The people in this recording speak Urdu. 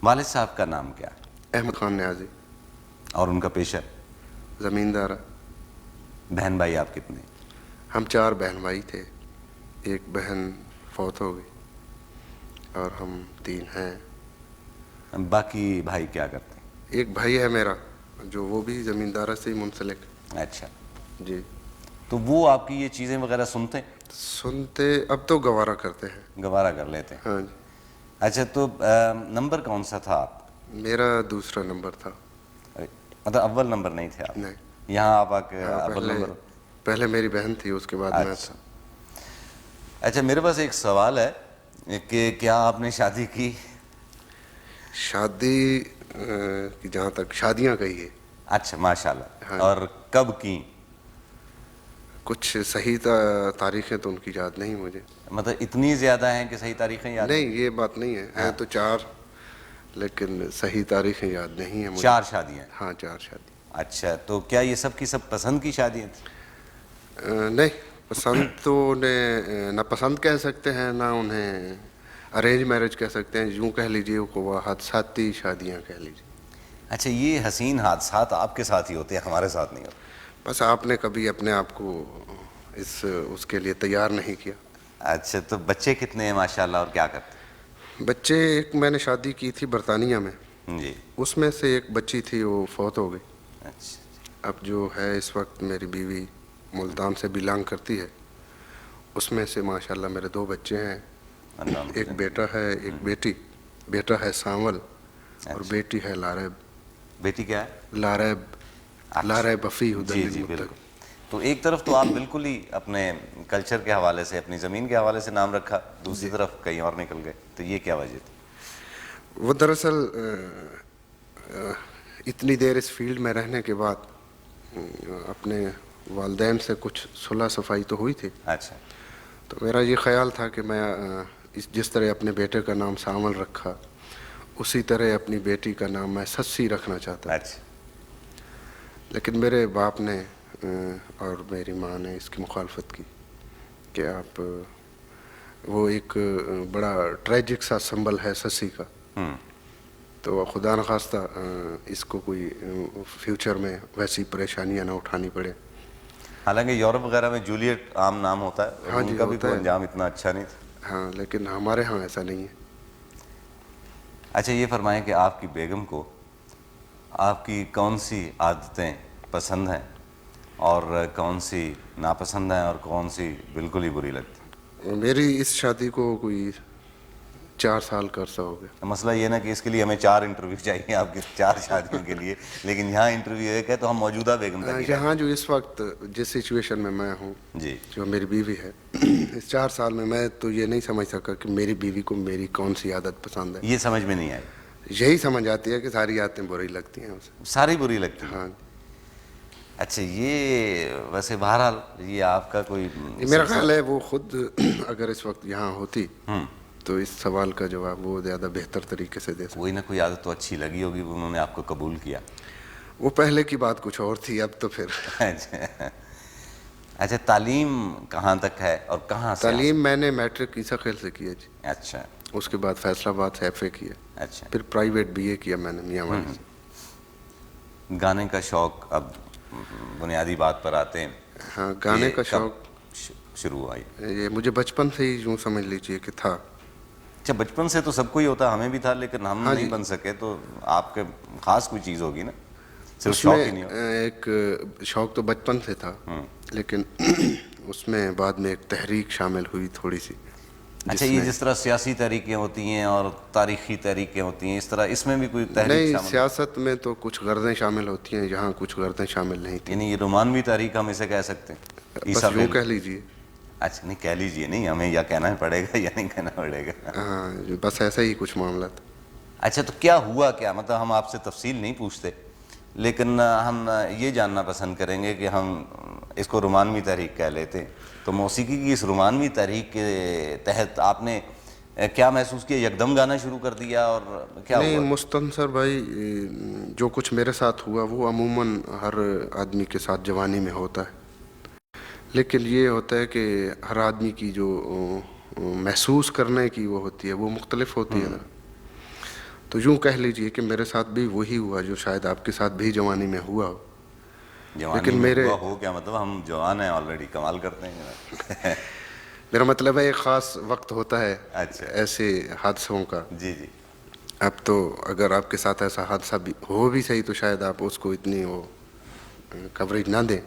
والد صاحب کا نام کیا ہے؟ احمد خان نیازی. اور ان کا پیشہ؟ زمیندار. بہن بھائی آپ کتنے؟ ہم 4 بہن بھائی تھے. ایک بہن فوت ہو گئی اور ہم 3 ہیں. باقی بھائی کیا کرتے ہیں؟ ایک بھائی ہے میرا جو وہ بھی زمیندارہ سے ہی منسلک. اچھا. جی. تو وہ آپ کی یہ چیزیں وغیرہ سنتے ہیں؟ سنتے اب تو گوارا کرتے ہیں. گوارا کر لیتے ہیں. ہاں جی. اچھا تو نمبر کون سا تھا آپ؟ میرا دوسرا نمبر تھا. مطلب اول نمبر نہیں تھے آپ؟ نہیں. یہاں آپ آ کے ہاں اول نمبر؟ پہلے میری بہن تھی, اس کے بعد میں اچھا. تھا. اچھا میرے پاس ایک سوال ہے کہ کیا آپ نے شادی کی؟ شادی کی جہاں تک شادیاں کہی ہے. اچھا ماشاء اللہ. ہاں. اور کب کی؟ کچھ صحیح تاریخیں تو ان کی یاد نہیں مجھے. مطلب اتنی زیادہ ہیں کہ صحیح تاریخیں یاد نہیں, یہ بات نہیں ہے. ہیں تو 4 لیکن صحیح تاریخیں یاد نہیں ہیں مجھے. 4 شادیاں؟ ہاں 4 شادی. اچھا تو کیا یہ سب کی سب پسند کی شادیاں تھیں؟ نہیں, پسند تو انہیں نہ پسند کہہ سکتے ہیں, نہ انہیں ارینج میرج کہہ سکتے ہیں. یوں کہہ لیجیے کہ وہ حادثاتی شادیاں کہہ لیجیے. اچھا یہ حسین حادثات آپ کے ساتھ ہی ہوتے ہیں, ہمارے ساتھ نہیں ہوتے. بس آپ نے کبھی اپنے آپ کو اس کے لیے تیار نہیں کیا. اچھا تو بچے کتنے ہیں ماشاءاللہ اور کیا کرتے بچے, ایک میں نے شادی کی تھی برطانیہ میں, ہیں؟ جی. اس میں سے ایک بچی تھی وہ فوت ہو گئی. اچھا. اب جو ہے اس وقت میری بیوی ملتان سے بلانگ کرتی ہے, اس میں سے ماشاءاللہ میرے 2 بچے ہیں. ایک بیٹا ہے, ایک بیٹی. بیٹا ہے سانول اور بیٹی ہے لاریب. بیٹی کیا ہے؟ لاریب. لاریب بفی جی جی بالکل. تو ایک طرف تو آپ بالکل ہی اپنے کلچر کے حوالے سے, اپنی زمین کے حوالے سے نام رکھا, دوسری طرف کہیں اور نکل گئے, تو یہ کیا وجہ تھی؟ وہ دراصل اتنی دیر اس فیلڈ میں رہنے کے بعد اپنے والدین سے کچھ صلح صفائی تو ہوئی تھی. اچھا. تو میرا یہ خیال تھا کہ میں جس طرح اپنے بیٹے کا نام سانول رکھا, اسی طرح اپنی بیٹی کا نام میں سسی رکھنا چاہتا. اچھا. لیکن میرے باپ نے اور میری ماں نے اس کی مخالفت کی کہ آپ, وہ ایک بڑا ٹریجک سا سمبل ہے سسی کا, تو خدا نخواستہ اس کو کوئی فیوچر میں ویسی پریشانیاں نہ اٹھانی پڑے. حالانکہ یورپ وغیرہ میں جولیٹ عام نام ہوتا ہے, ہاں ان جی کا بھی ہوتا کوئی ہے. انجام اتنا اچھا نہیں تھا. ہاں لیکن ہمارے ہاں ایسا نہیں ہے. اچھا یہ فرمائیں کہ آپ کی بیگم کو آپ کی کون سی عادتیں پسند ہیں اور کون سی ناپسند ہیں اور کون سی بالکل ہی بری لگتی ہیں؟ میری اس شادی کو کوئی 4 سال کا عرصہ ہو گیا. مسئلہ یہ نا کہ اس کے لیے ہمیں 4 انٹرویو چاہیے آپ کی 4 شادیوں کے لیے, لیکن یہاں انٹرویو ایک ہے, تو ہم موجودہ بیگم تک ہی یہاں جو اس وقت جس سچویشن میں میں ہوں, جی. جو میری بیوی ہے, اس 4 سال میں تو یہ نہیں سمجھ سکا کہ میری بیوی کو میری کون سی عادت پسند ہے. یہ سمجھ میں نہیں آئی؟ یہی سمجھ آتی ہے کہ ساری عادتیں بری لگتی ہیں اسے. ساری بری لگتی ہیں؟ ہاں. اچھا یہ ویسے بہرحال یہ آپ کا کوئی میرا خیال ہے وہ خود اگر اس وقت یہاں ہوتی تو اس سوال کا جواب وہ زیادہ بہتر طریقے سے دے سکتے. کوئی نہ کوئی عادت تو اچھی لگی ہوگی, انہوں نے آپ کو قبول کیا. وہ پہلے کی بات کچھ اور تھی, اب تو پھر. اچھا تعلیم کہاں تک ہے اور کہاں سے؟ تعلیم میں نے میٹرک عیسیٰ خیل سے کیا جی. اچھا. اس کے بعد فیصل آباد سے ایف اے کیا. اچھا. پھر پرائیویٹ بی اے کیا میں نے میاں والی سے. گانے کا شوق, اب بنیادی بات پر آتے ہیں. ہاں گانے کا شوق شروع ہوا یہ مجھے بچپن سے ہی یوں سمجھ لیجیے کہ تھا. اچھا بچپن سے تو سب کو ہی ہوتا, ہمیں بھی تھا, لیکن ہم نہیں بن سکے, تو آپ کے خاص کوئی چیز ہوگی نا, صرف شوق ہی نہیں ہو. ایک شوق تو بچپن سے تھا, لیکن اس میں بعد میں ایک تحریک شامل ہوئی تھوڑی سی. اچھا یہ جس طرح سیاسی تحریکیں ہوتی ہیں اور تاریخی تحریکیں ہوتی ہیں, اس طرح اس میں بھی کوئی تحریک نہیں, شامل؟ سیاست میں تو کچھ غرضیں شامل ہوتی ہیں, یہاں کچھ غرضیں شامل نہیں تھیں. یعنی یہ رومانوی تحریک ہم اسے کہہ سکتے ہیں؟ بس یوں کہہ لیجیے. اچھا نہیں کہہ لیجیے, نہیں ہمیں یا کہنا پڑے گا یا نہیں کہنا پڑے گا. ہاں بس ایسا ہی کچھ معاملہ تھا. اچھا تو کیا ہوا کیا, مطلب ہم آپ سے تفصیل نہیں پوچھتے, لیکن ہم یہ جاننا پسند کریں گے کہ ہم اس کو رومانوی تحریک کہہ لیتے, تو موسیقی کی اس رومانوی تحریک کے تحت آپ نے کیا محسوس کیا, یکدم گانا شروع کر دیا اور کیا ہوا؟ نہیں مستنصر بھائی, جو کچھ میرے ساتھ ہوا وہ عموماً ہر آدمی کے ساتھ جوانی میں ہوتا ہے, لیکن یہ ہوتا ہے کہ ہر آدمی کی جو محسوس کرنے کی وہ ہوتی ہے وہ مختلف ہوتی ہے نا. تو یوں کہہ لیجئے کہ میرے ساتھ بھی وہی ہوا جو شاید آپ کے ساتھ بھی جوانی میں ہوا ہو. جوانی لیکن میں میرے ہوا ہو کیا مطلب؟ ہم جوان ہیں آلریڈی، کمال کرتے ہیں. میرا مطلب ہے ایک خاص وقت ہوتا ہے اچھا ایسے حادثوں کا. جی جی. اب تو اگر آپ کے ساتھ ایسا حادثہ بھی ہو بھی صحیح تو شاید آپ اس کو اتنی وہ کوریج نہ دیں.